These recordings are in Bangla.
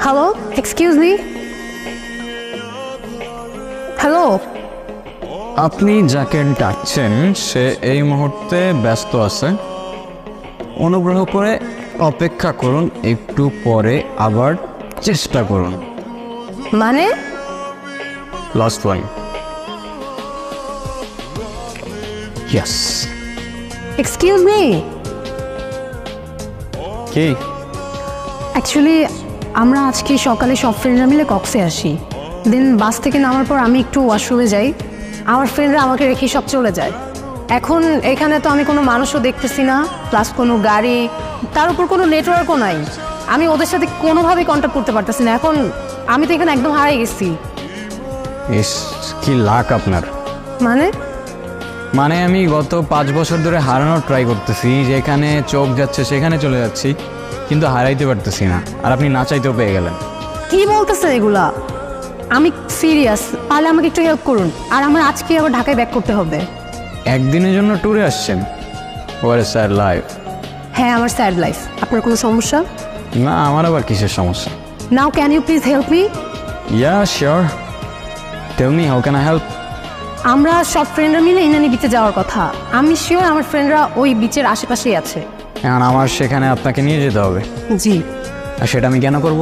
Hello, excuse me. হ্যালো। আপনি যাকে ডাকছেন সে এই মুহূর্তে ব্যস্ত আছে, অনুগ্রহ করে অপেক্ষা করুন, একটু পরে আবার চেষ্টা করুন। মানে? Last one. Yes. Excuse me. কি? অ্যাকচুয়ালি আমরা আজকে সকালে সব ফ্রেন্ডরা মিলে কক্সে আসি। দেন বাস থেকে নামার পর আমি একটু ওয়াশরুমে যাই, আমার ফ্রেন্ডরা আমাকে রেখে সব চলে যায়। এখন এখানে তো আমি কোনো মানুষও দেখতেছি না, প্লাস কোনো গাড়ি, তার উপর কোনো নেটওয়ার্কও নাই। আমি ওদের সাথে কোনোভাবেই কন্ট্যাক্ট করতে পারতেছি না। এখন আমি তো এখানে একদম হারিয়ে গেছি। ইস, কি লাক আপনার। মানে? মানে আমি গত 5 বছর ধরে হারানোর ট্রাই করতেছি, যেখানে চোখ যাচ্ছে সেখানে চলে যাচ্ছি, কিন্তু হারাইতে পারতেছি না। আর আপনি না চাইতেও পেয়ে গেলেন। কি বলতেছে এগুলা? আমি সিরিয়াস, তাহলে আমাকে একটু হেল্প করুন। আর আমার আজকে আবার ঢাকায় ব্যাক করতে হবে। একদিনের জন্য ট্যুরে আসছেন? What a sad life. হ্যাঁ, আমার স্যাড লাইফ। আপনার কোনো সমস্যা? না, আমার আবার কিসের সমস্যা? Now can you please help me? Yeah sure, tell me how can I help. আমরা সব ফ্রেন্ডরা মিলে ইনানি বিচে যাওয়ার কথা। আমি শিওর আমার ফ্রেন্ডরা ওই বিচের আশেপাশেই আছে। এখন আমার সেখানে আপনাকে নিয়ে যেতে হবে। জি। আর সেটা আমি কেন করব?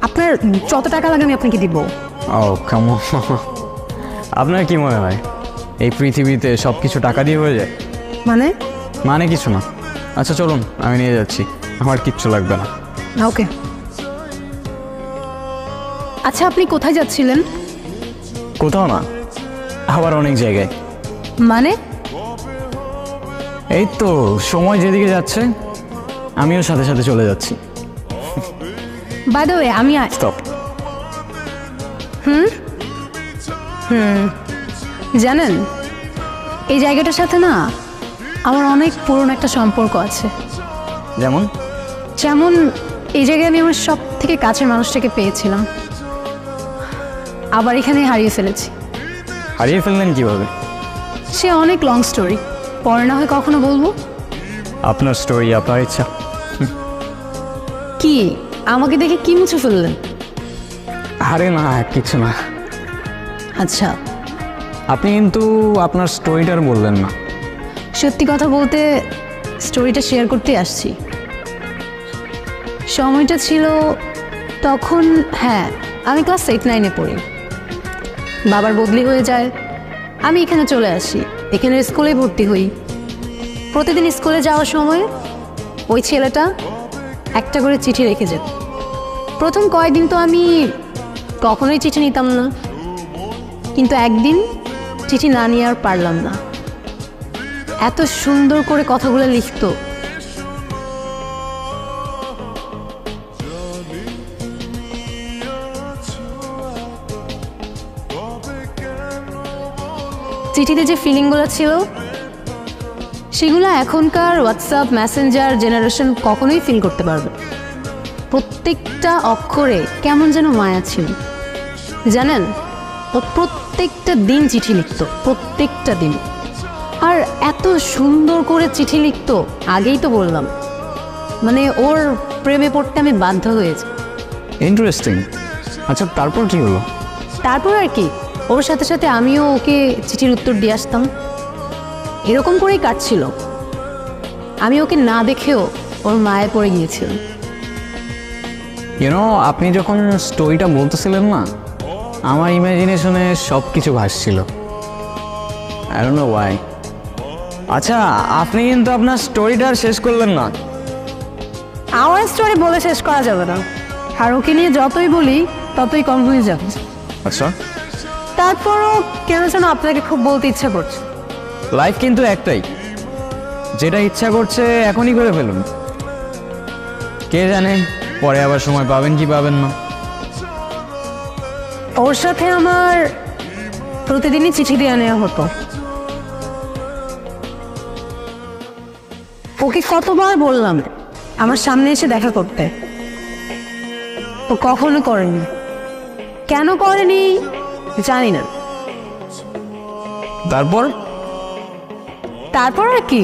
আপনার যত টাকা লাগে আমি আপনাকে দিব। ও কাম অন। আপনার কি মনে হয় এই পৃথিবীতে সব কিছু টাকা দিয়ে হয়ে যায়? মানে? মানে কিছু না। আচ্ছা চলুন, আমি নিয়ে যাচ্ছি, আমার কিচ্ছু লাগবে না। ওকে। আচ্ছা, আপনি কোথায় যাচ্ছিলেন? কোথাও না, আবার অনেক জায়গায়। মানে? এই তো সময় যেদিকে যাচ্ছে আমিও সাথে সাথে চলে যাচ্ছি। বাই দ্য ওয়ে, আমি স্টপ। জানেন এই জায়গাটার সাথে না আমার অনেক পুরনো একটা সম্পর্ক আছে। যেমন? যেমন এই জায়গায় আমি আমার সব থেকে কাছের মানুষটাকে পেয়েছিলাম, আবার এখানে হারিয়ে ফেলেছি। হারিয়ে ফেললেন কিভাবে? সে অনেক লং স্টোরি, পরে না হয় কখনো বলবো। আপনার স্টোরি, আপনার ইচ্ছা। কি আমাকে দেখে কি মুছে ফেললেন? আরে না, কিছু না। আচ্ছা, আপনি কিন্তু আপনার স্টোরিটার বললেন না। সত্যি কথা বলতে স্টোরিটা শেয়ার করতে আসছি। সময়টা ছিল তখন, হ্যাঁ, আমি ক্লাস 8-9-এ পড়ি। বাবার বদলি হয়ে যায়, আমি এখানে চলে আসি, এখানে স্কুলে ভর্তি হই। প্রতিদিন স্কুলে যাওয়ার সময় ওই ছেলেটা একটা করে চিঠি রেখে যেত। প্রথম কয়েকদিন তো আমি কখনোই চিঠি নিতাম না, কিন্তু একদিন চিঠি না নিয়ে আর পারলাম না। এত সুন্দর করে কথাগুলো লিখতো। চিঠিতে যে ফিলিংগুলো ছিল সেগুলো এখনকার হোয়াটসঅ্যাপ মেসেঞ্জার জেনারেশন কখনোই ফিল করতে পারবে। প্রত্যেকটা অক্ষরে কেমন যেন মায়া ছিল। জানেন, ও প্রত্যেকটা দিন চিঠি লিখতো, প্রত্যেকটা দিন। আর এত সুন্দর করে চিঠি লিখতো, আগেই তো বললাম, মানে ওর প্রেমে পড়তে আমি বাধ্য হয়েছি। ইন্টারেস্টিং। আচ্ছা তারপর কি হলো? তারপর আর কি, ওর সাথে সাথে আমিও ওকে চিঠির উত্তর দিয়ে আসতাম। এরকম করেই কাটছিল। আমি ওকে না দেখেও ওর মায়ে পড়ে গিয়েছিল। ইউনো, আপনি যখন স্টোরিটা বলতেছিলেন না, আমার ইমাজিনেশনে সব কিছু ভাসছিল। I don't know why. আচ্ছা, আপনি কিন্তু আপনার স্টোরিটা আর শেষ করলেন না। আমার স্টোরি বলে শেষ করা যাবে না, আর ওকে নিয়ে যতই বলি ততই কম হয়ে যাবে। আচ্ছা, তারপরও কেন যেন আপনাকে খুব বলতে ইচ্ছা করছে। লাইফ কিন্তু একটাই, যেটা ইচ্ছা করছে এখনই করে ফেলুন। কে জানে পরে আবার সময় পাবেন কি পাবেন না। ওর সাথে আমার প্রতিদিনই চিঠি দেওয়া নেওয়া হতো। ওকে কতবার বললাম আমার সামনে এসে দেখা করতে, ও কখনো করেনি। কেন করেনি জানি না। তারপর তারপর আর কি,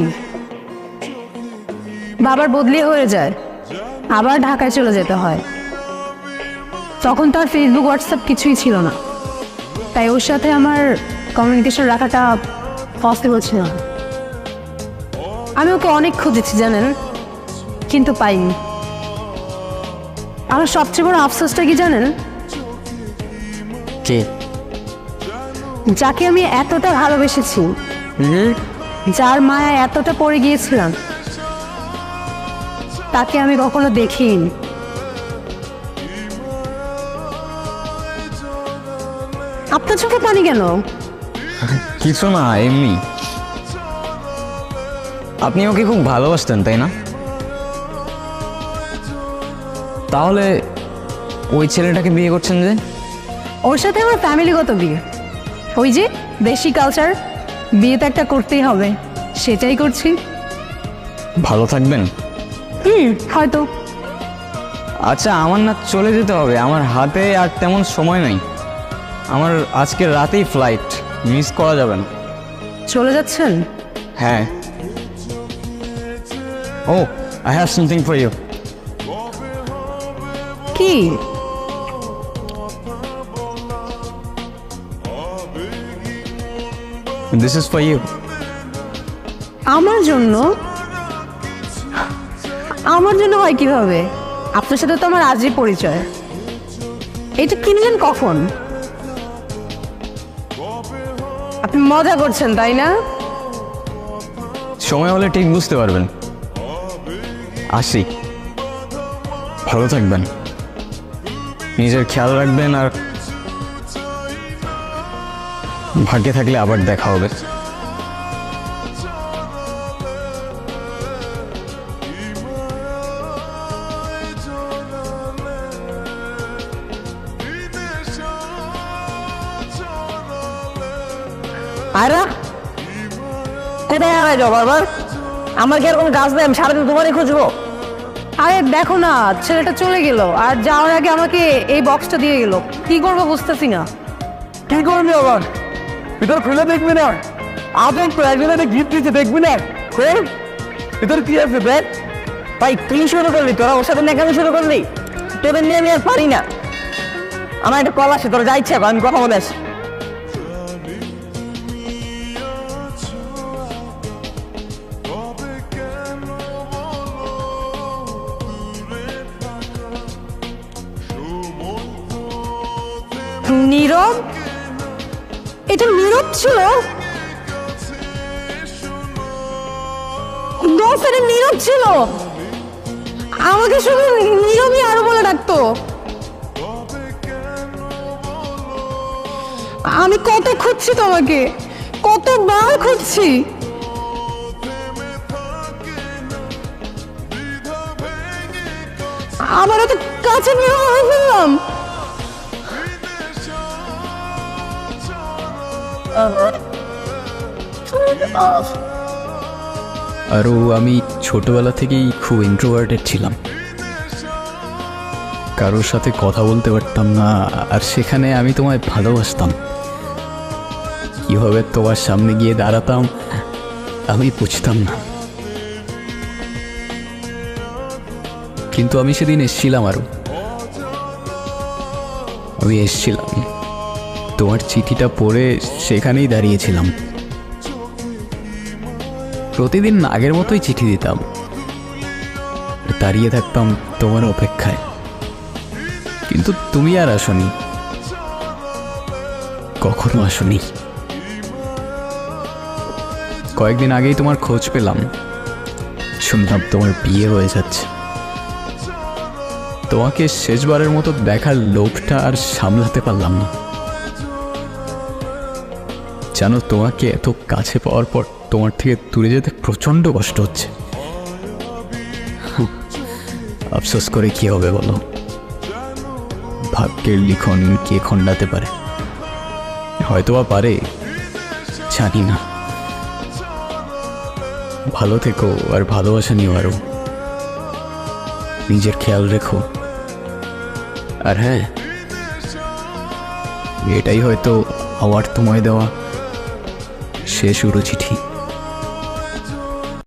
বাবার বদলি হয়ে যায়, আবার ঢাকায় চলে যেতে হয়। তখন তো আর ফেসবুক হোয়াটসঅ্যাপ কিছুই ছিল না, তাই ওর সাথে আমার কমিউনিকেশন রাখাটা পসিবল ছিল না। আমি ওকে অনেক খুঁজেছি জানেন, কিন্তু পাইনি। আমার সবচেয়ে বড় আফসোসটা কি জানেন? কে? যাকে আমি এতটা ভালোবেসেছি, যার মায়া এতটা পড়ে গিয়েছিলাম, তাকে আমি কখনো দেখিনি। আপনার চোখে পানি কেন? কিছু না, এমনি। আপনি ওকে খুব ভালোবাসতেন তাই না? তাহলে ওই ছেলেটাকে বিয়ে করছেন যে? ওর সাথে আমার ফ্যামিলিগত বিয়ে, ওই যে দেশি কালচার, বিয়ে তো একটা করতেই হবে, সেটাই করছি। ভালো থাকবেন? হয়তো। আচ্ছা, আমার না চলে যেতে হবে, আমার হাতে আর তেমন সময় নাই। আমার আজকে রাতেই ফ্লাইট, মিস করা যাবে না। চলে যাচ্ছেন? হ্যাঁ। ও, I have something for you. কি? This is for you. আমার জন্য? আমার জন্য হয় কিভাবে? আপনার সাথে তো আমার আজই পরিচয়। এটা কিনলেন কখন? আপনি মজা করছেন তাই না? সময় হলে ঠিক বুঝতে পারবেন। আসি, ভালো থাকবেন, নিজের খেয়াল রাখবেন, আর ভাগ্যে থাকলে আবার দেখা হবে। আয়রা, কোথায় হারাই যাও বারবার? আমার কি আর কোনো কাজ নেই? আমি সারাদিন তোমারই খুঁজবো। আরে দেখো না, ছেলেটা চলে গেল, আর যাওয়ার আগে আমাকে এই বক্সটা দিয়ে গেল। কি করবো বুঝতেছি না। কি করবি আবার? ভিতর খুলে দেখবি না? আপন তো একজনের গিফট দিতে দেখবি না? খোল, ভিতর কি আছে দেখ। ভাই তুই শুরু করলি, তোরা ওর সাথে নেকামি শুরু করলি। তোদের নিয়ে আমি আর পারি না। আমার একটা কল আসে, তোরা যা ইচ্ছা কর, আমি কথা বলে আসি। নীরব? এটা নীরব ছিল? এটা নীরব ছিল? আমাকে শুধু নীরবই আরো বলে ডাকতো। আমি কত খুঁজছি তোমাকে, কতবার খুঁজছি। আবার এত কাছে নিয়ে ফেললাম। আরও আমি ছোটবেলা থেকেই খুব ইন্ট্রোভার্টেড ছিলাম, কারোর সাথে কথা বলতে পারতাম না, আর সেখানে আমি তোমায় ভালোবাসতাম। কীভাবে তোমার সামনে গিয়ে দাঁড়াতাম আমি বুঝতাম না, কিন্তু আমি সেদিন এসেছিলাম। আমি এসেছিলাম, তোমার চিঠিটা পড়ে সেখানেই দাঁড়িয়েছিলাম। প্রতিদিন আগের মতোই চিঠি দিতাম, দাঁড়িয়ে থাকতাম তোমার অপেক্ষায়, কিন্তু তুমি আর আসনি, কখনো আসনি। কয়েকদিন আগেই তোমার খোঁজ পেলাম, শুনলাম তোমার বিয়ে হয়ে যাচ্ছে। তোমাকে শেষবারের মতো দেখার লোভটা আর সামলাতে পারলাম না। জানো, তোমাকে এত কাছে পাওয়ার পর তোমার থেকে দূরে যেতে প্রচণ্ড কষ্ট হচ্ছে। আফসোস করে কি হবে বলো? ভাগ্যের লিখন কে খণ্ডাতে পারে? হয়তোবা পারে, জানি না। ভালো থেকো, আর ভালোবাসা নিও আরো। নিজের খেয়াল রেখো। আর হ্যাঁ, এটাই হয়তো আমার তোমায় দেওয়া শেষ চিঠি।